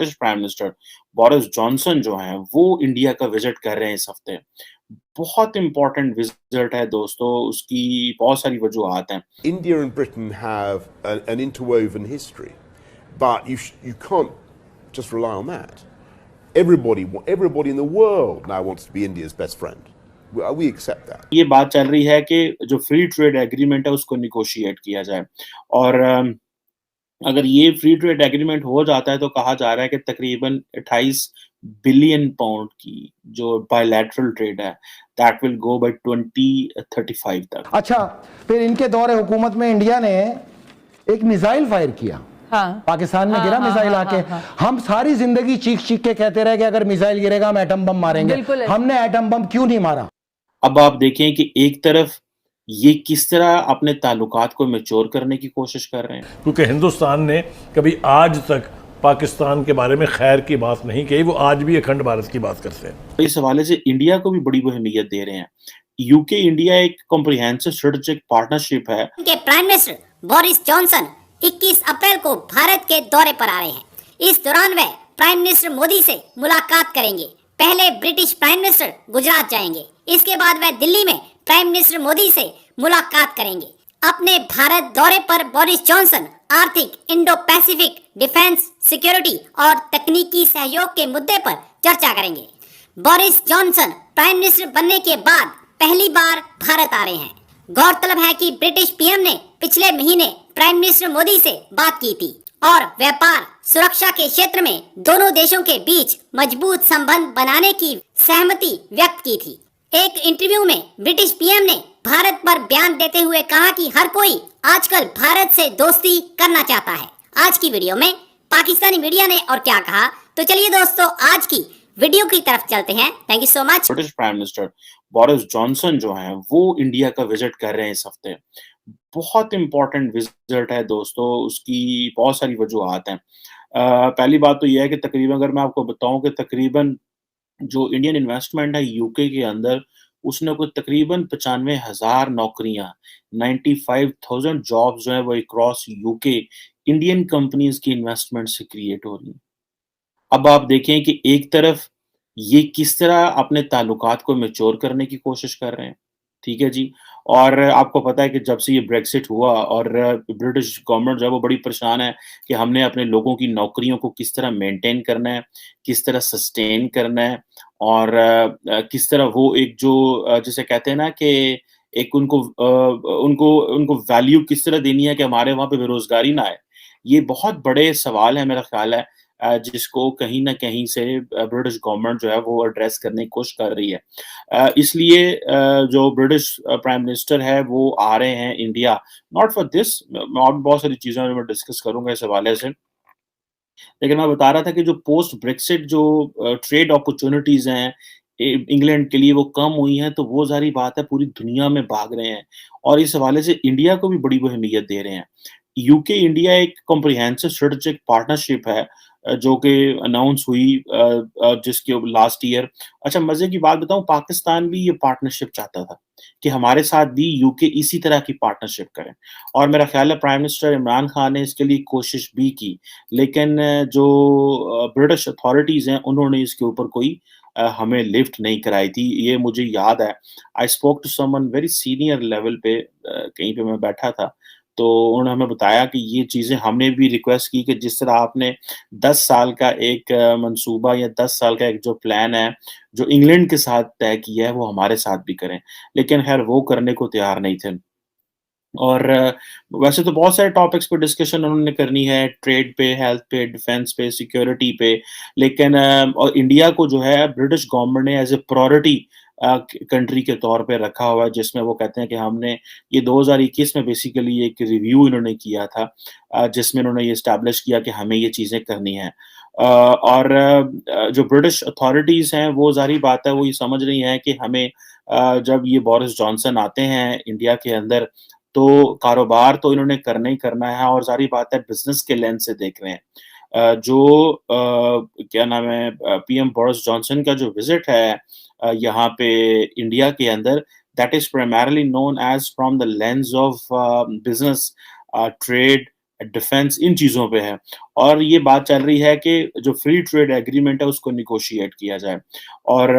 British prime minister Boris Johnson जो हैं, वो इंडिया का विज़िट कर रहे हैं इस हफ्ते। बहुत इम्पोर्टेंट विज़िट है दोस्तों, उसकी बहुत सारी वजूहात हैं। India and Britain have an interwoven history, but you can't just rely on that. Everybody in the world now wants to be India's best friend. We accept that. ये बात चल रही है कि जो फ्री ट्रेड एग्रीमेंट है उसको negotiate किया जाए और अगर ये फ्री ट्रेड एग्रीमेंट हो जाता है तो कहा जा रहा है कि तकरीबन 28 बिलियन पाउंड की जो बायलैटरल ट्रेड है दैट विल गो बाय 2035 तक। अच्छा, फिर इनके दौरे हुकूमत में इंडिया ने एक मिसाइल फायर किया। हाँ, पाकिस्तान में गिरा मिसाइल आके। हम सारी जिंदगी चीख चीख के कहते रहे कि अगर मिसाइल गिरेगा हम एटम बम मारेंगे। हमने एटम बम क्यों नहीं मारा? अब आप देखें कि एक तरफ ये किस तरह अपने ताल्लुकात को मैच्योर करने की कोशिश कर रहे हैं, क्योंकि हिंदुस्तान ने कभी आज तक पाकिस्तान के बारे में खैर की बात नहीं कही, वो आज भी अखंड भारत की बात करते हैं। इस हवाले से इंडिया को भी बड़ी अहमियत दे रहे हैं। यूके इंडिया एक कॉम्प्रिहेंसिव स्ट्रेटेजिक पार्टनरशिप है। के प्राइम मिनिस्टर बोरिस जॉनसन 21 अप्रैल को भारत के दौरे पर आ रहे हैं। इस दौरान वे प्राइम मिनिस्टर मोदी से मुलाकात करेंगे। पहले ब्रिटिश प्राइम मिनिस्टर गुजरात जाएंगे, इसके बाद वे दिल्ली में प्राइम मिनिस्टर मोदी से मुलाकात करेंगे। अपने भारत दौरे पर बोरिस जॉनसन आर्थिक, इंडो पैसिफिक, डिफेंस, सिक्योरिटी और तकनीकी सहयोग के मुद्दे पर चर्चा करेंगे। बोरिस जॉनसन प्राइम मिनिस्टर बनने के बाद पहली बार भारत आ रहे हैं। गौरतलब है कि ब्रिटिश पीएम ने पिछले महीने प्राइम मिनिस्टर मोदी से बात की थी और व्यापार, सुरक्षा के क्षेत्र में दोनों देशों के बीच मजबूत संबंध बनाने की सहमति व्यक्त की थी। एक इंटरव्यू में ब्रिटिश पीएम ने भारत पर बयान देते हुए कहा कि हर कोई आजकल भारत से दोस्ती करना चाहता है। आज की वीडियो में पाकिस्तानी मीडिया ने और क्या कहा, तो चलिए दोस्तों आज की वीडियो की तरफ चलते हैं। Thank you so much. British prime minister Boris Johnson जो हैं, वो इंडिया का विजिट कर रहे हैं इस हफ्ते। बहुत इम्पोर्टेंट विजिट है दोस्तों, उसकी बहुत सारी वजूहात हैं। पहली बात तो ये है कि तकरीबन अगर मैं आपको बताऊं कि तकरीबन जो इंडियन इन्वेस्टमेंट है यूके के अंदर, उसने कोई तकरीबन 95,000 नौकरियां, 95,000 जॉब्स जो है वो अक्रॉस यूके इंडियन कंपनीज की इन्वेस्टमेंट से क्रिएट हो रही हैं। अब आप देखें कि एक तरफ ये किस तरह अपने ताल्लुकात को मैच्योर करने की कोशिश कर रहे हैं, ठीक है जी। और आपको पता है कि जब से ये ब्रेक्सिट हुआ और ब्रिटिश गवर्नमेंट जो है वो बड़ी परेशान है कि हमने अपने लोगों की नौकरियों को किस तरह मेंटेन करना है, किस तरह सस्टेन करना है और किस तरह वो एक जो जिसे कहते हैं ना कि एक उनको वैल्यू किस तरह देनी है कि हमारे वहाँ पे बेरोज़गारी ना आए। ये बहुत बड़े सवाल है मेरा ख़्याल है जिसको कहीं न कहीं से ब्रिटिश गवर्नमेंट जो है वो एड्रेस करने की कोशिश कर रही है। इसलिए जो ब्रिटिश प्राइम मिनिस्टर है वो आ रहे हैं इंडिया, नॉट फॉर दिस, और बहुत सारी चीज़ें मैं डिस्कस करूँगा इस हवाले से। लेकिन मैं बता रहा था कि जो पोस्ट ब्रेक्सिट जो ट्रेड अपॉर्चुनिटीज़ हैं इंग्लैंड के लिए वो कम हुई हैं, तो वो ज़ाहिर बात है पूरी दुनिया में भाग रहे हैं और इस हवाले से इंडिया को भी बड़ी वो अहमियत दे रहे हैं। यूके इंडिया एक कॉम्प्रिहेंसिव स्ट्रेटेजिक पार्टनरशिप है जो कि अनाउंस हुई जिसके लास्ट ईयर। अच्छा, मज़े की बात बताऊँ, पाकिस्तान भी ये पार्टनरशिप चाहता था कि हमारे साथ भी यूके इसी तरह की पार्टनरशिप करें और मेरा ख्याल है प्राइम मिनिस्टर इमरान खान ने इसके लिए कोशिश भी की, लेकिन जो ब्रिटिश अथॉरिटीज़ हैं उन्होंने इसके ऊपर कोई हमें लिफ्ट नहीं कराई थी। ये मुझे याद है, I spoke to someone very senior level पे, कहीं पे मैं बैठा था, तो उन्होंने हमें बताया कि ये चीज़ें हमने भी रिक्वेस्ट की कि जिस तरह आपने 10 साल का एक मंसूबा या 10 साल का एक जो प्लान है, जो इंग्लैंड के साथ तय किया है, वो हमारे साथ भी करें। लेकिन ख़ैर वो करने को तैयार नहीं थे। और वैसे तो बहुत सारे टॉपिक्स पे डिस्कशन उन्होंने करनी है, ट्रेड पे, हेल्थ पे, डिफेंस पे, सिक्योरिटी पे, लेकिन और इंडिया को जो है ब्रिटिश गवर्नमेंट ने एज़ ए प्रायोरिटी कंट्री के तौर पे रखा हुआ है, जिसमें वो कहते हैं कि हमने ये 2021 में बेसिकली एक रिव्यू इन्होंने किया था जिसमें उन्होंने ये एस्टैब्लिश किया कि हमें ये चीज़ें करनी हैं। और जो ब्रिटिश अथॉरिटीज़ हैं वो ज़ाहिर बात है वो ये समझ रही हैं कि हमें जब ये बोरिस जॉनसन आते हैं इंडिया के अंदर, तो कारोबार तो इन्होंने करना ही करना है और ज़ाहिर बात है बिज़नेस के लेंस से देख रहे हैं। क्या नाम है, पीएम बोरिस जॉनसन का जो विज़िट है यहाँ पे इंडिया के अंदर, that is primarily known as from the lens of business, trade defence, इन चीज़ों पे है। और ये बात चल रही है कि जो फ्री ट्रेड एग्रीमेंट है उसको नेगोशिएट किया जाए। और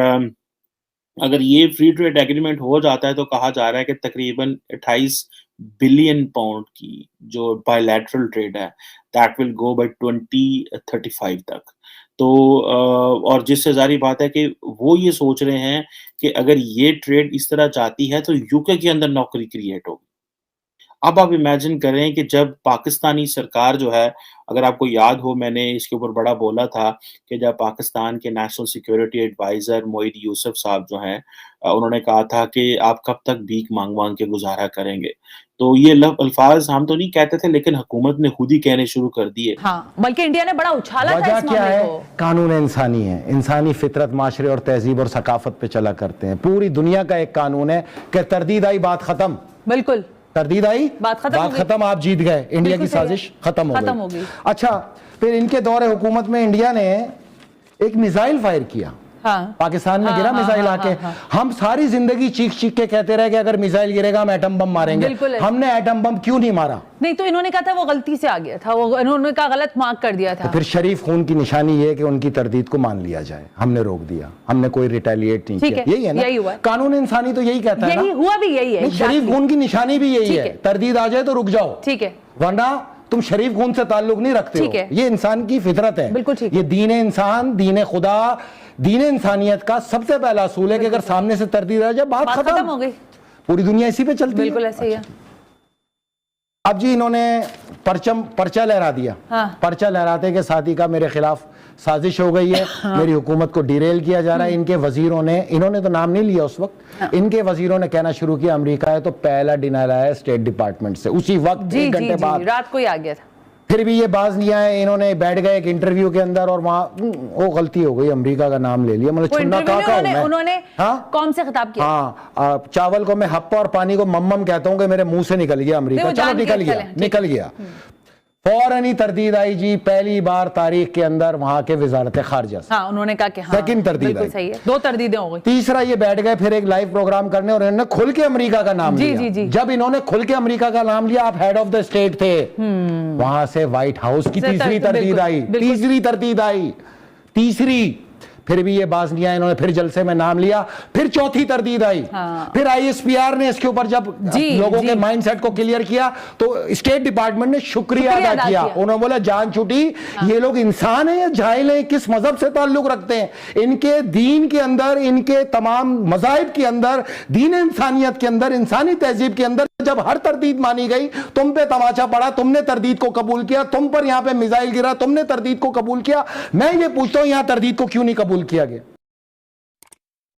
अगर ये फ्री ट्रेड एग्रीमेंट हो जाता है तो कहा जा रहा है कि तकरीबन 28 बिलियन पाउंड की जो बायलैटरल ट्रेड है, दैट विल गो बाय 2035 तक। तो और जिससे ज़ाहिर बात है कि वो ये सोच रहे हैं कि अगर ये ट्रेड इस तरह जाती है तो यूके के अंदर नौकरी क्रिएट होगी। अब आप इमेजिन करें कि जब पाकिस्तानी सरकार जो है, अगर आपको याद हो मैंने इसके ऊपर बड़ा बोला था कि जब पाकिस्तान के national security adviser Moeed Yusuf साहब जो हैं उन्होंने कहा था कि आप कब तक भीख माँग-माँग के गुज़ारा करेंगे। तो ये अल्फ़ाज़ हम तो नहीं कहते थे लेकिन हुकूमत ने खुद ही कहने शुरू कर दिए। हाँ, बल्कि इंडिया ने बड़ा उछाला था वजह इस क्या मामले है? को। कानून इंसानी है, इंसानी फितरत, माशरे और तहजीब और सकाफत पे चला करते हैं। पूरी दुनिया का एक कानून है कि तरदीद आई बात खत्म। बिल्कुल, तरदीद आई बात खत्म, आप जीत गए, इंडिया की साजिश खत्म हो गई। अच्छा, फिर इनके दौरे हुकूमत में इंडिया ने एक मिसाइल फायर किया। हाँ, पाकिस्तान में गिरा मिसाइल आके। हम सारी जिंदगी चीख चीख के कहते रहे कि अगर मिसाइल गिरेगा हम एटम बम मारेंगे। हमने एटम बम क्यों नहीं मारा? नहीं तो इन्होंने कहा था वो गलती से आ गया था, वो इन्होंने कहा गलत मार्क कर दिया था। तो फिर शरीफ खून की निशानी ये है कि उनकी तरदीद को मान लिया जाए। हमने रोक दिया, हमने कोई रिटेलिएट नहीं किया। यही है ना, यही हुआ। कानून इंसानी तो यही कहता है ना। यही हुआ भी यही है। शरीफ खून की निशानी भी यही है, तरदीद आ जाए तो रुक जाओ, ठीक है, वरना तुम शरीफ खून से ताल्लुक नहीं रखते हो। ये इंसान की फितरत है। बिल्कुल ठीक। ये दीन इंसान, दीन खुदा, दीन इंसानियत का सबसे पहला असूल है कि अगर सामने से तरदीद आ जाए बात खत्म हो गई। पूरी दुनिया इसी पे चलती है। बिल्कुल ऐसे ही है। अब जी इन्होंने पर्चा लहरा दिया। पर्चा लहराते के साथ ही का मेरे खिलाफ साजिश हो गई है। मेरी हुकूमत को डिरेल किया जा रहा है। इनके वजीरों ने, इन्होंने तो नाम नहीं लिया उस वक्त, इनके वजीरों ने कहना शुरू किया अमेरिका है, तो पहला डिनर आया स्टेट डिपार्टमेंट से उसी वक्त, 1 घंटे बाद, रात को ही आ गया था। फिर भी ये बाज नहीं आए। इन्होंने बैठ गए एक इंटरव्यू के अंदर और वहां वो गलती हो गई, अमेरिका का नाम ले लिया। मतलब छुन्ना कहा उन्होंने कौन से खिताब किया? हाँ, चावल को मैं हप्पा और पानी को मम्मम कहता हूँ कि मेरे मुंह से निकल गया अमेरिका। चलो निकल गया। फौरन ही तरदीद आई जी, पहली बार तारीख के अंदर वहां के वजारत खारजा से। हाँ, उन्होंने कहा कि हाँ, सेकंड तरदीद आई। सही है, 2 तरदीदें हो गई। तीसरा ये बैठ गए फिर एक लाइव प्रोग्राम करने और इन्होंने खुल के अमेरिका का नाम लिया। जब इन्होंने खुल के अमेरिका का नाम लिया, आप हेड ऑफ द स्टेट थे, वहां से व्हाइट हाउस की तीसरी तरदीद आई। तीसरी फिर भी ये बाज नहीं आया, इन्होंने फिर जलसे में नाम लिया। फिर चौथी तरदीद आई। फिर ISPR ने इसके ऊपर जब लोगों के माइंडसेट को क्लियर किया तो स्टेट डिपार्टमेंट ने शुक्रिया अदा किया। उन्होंने बोला जान छुटी, ये लोग इंसान है या जाहिल है, किस मजहब से ताल्लुक रखते हैं? इनके दीन के अंदर, इनके तमाम मजाहिब के अंदर, दीन इंसानियत के अंदर, इंसानी तहजीब के अंदर जब हर तरदीद मानी गई, तुम पे तमाचा पड़ा, तुमने तरदीद को कबूल किया, तुम पर यहां पे मिसाइल गिरा, तुमने तरदीद को कबूल किया। मैं ये पूछता हूं यहां तरदीद को क्यों नहीं कबूल किया गया?